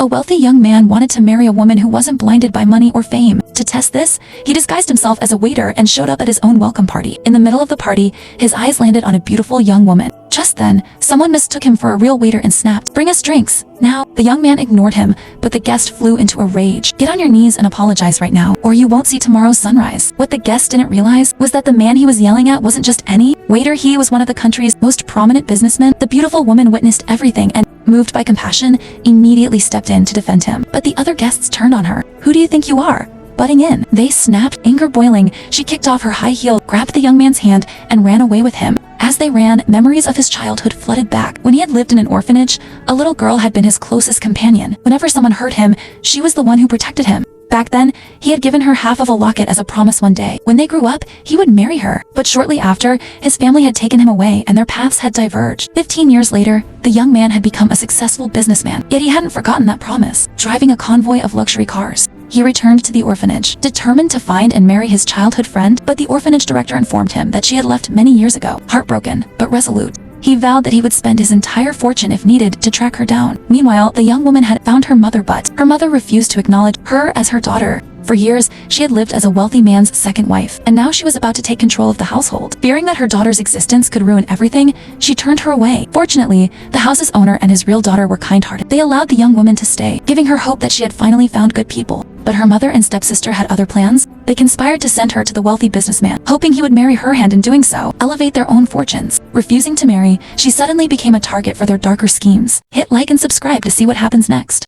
A wealthy young man wanted to marry a woman who wasn't blinded by money or fame. To test this, he disguised himself as a waiter and showed up at his own welcome party. In the middle of the party, his eyes landed on a beautiful young woman. Just then, someone mistook him for a real waiter and snapped, "Bring us drinks." Now, the young man ignored him, but the guest flew into a rage. "Get on your knees and apologize right now, or you won't see tomorrow's sunrise." What the guest didn't realize was that the man he was yelling at wasn't just any waiter. He was one of the country's most prominent businessmen. The beautiful woman witnessed everything and, moved by compassion, immediately stepped in to defend him. But the other guests turned on her. "Who do you think you are, butting in?" They snapped, anger boiling. She kicked off her high heel, grabbed the young man's hand, and ran away with him. As they ran, memories of his childhood flooded back. When he had lived in an orphanage, a little girl had been his closest companion. Whenever someone hurt him, she was the one who protected him. Back then, he had given her half of a locket as a promise one day. When they grew up, he would marry her. But shortly after, his family had taken him away and their paths had diverged. 15 years later, the young man had become a successful businessman. Yet he hadn't forgotten that promise. Driving a convoy of luxury cars, he returned to the orphanage, determined to find and marry his childhood friend. But the orphanage director informed him that she had left many years ago. Heartbroken, but resolute, he vowed that he would spend his entire fortune if needed to track her down. Meanwhile, the young woman had found her mother, but her mother refused to acknowledge her as her daughter. For years, she had lived as a wealthy man's second wife, and now she was about to take control of the household. Fearing that her daughter's existence could ruin everything, she turned her away. Fortunately, the house's owner and his real daughter were kind-hearted. They allowed the young woman to stay, giving her hope that she had finally found good people. But her mother and stepsister had other plans. They conspired to send her to the wealthy businessman, hoping he would marry her and in doing so, elevate their own fortunes. Refusing to marry, she suddenly became a target for their darker schemes. Hit like and subscribe to see what happens next.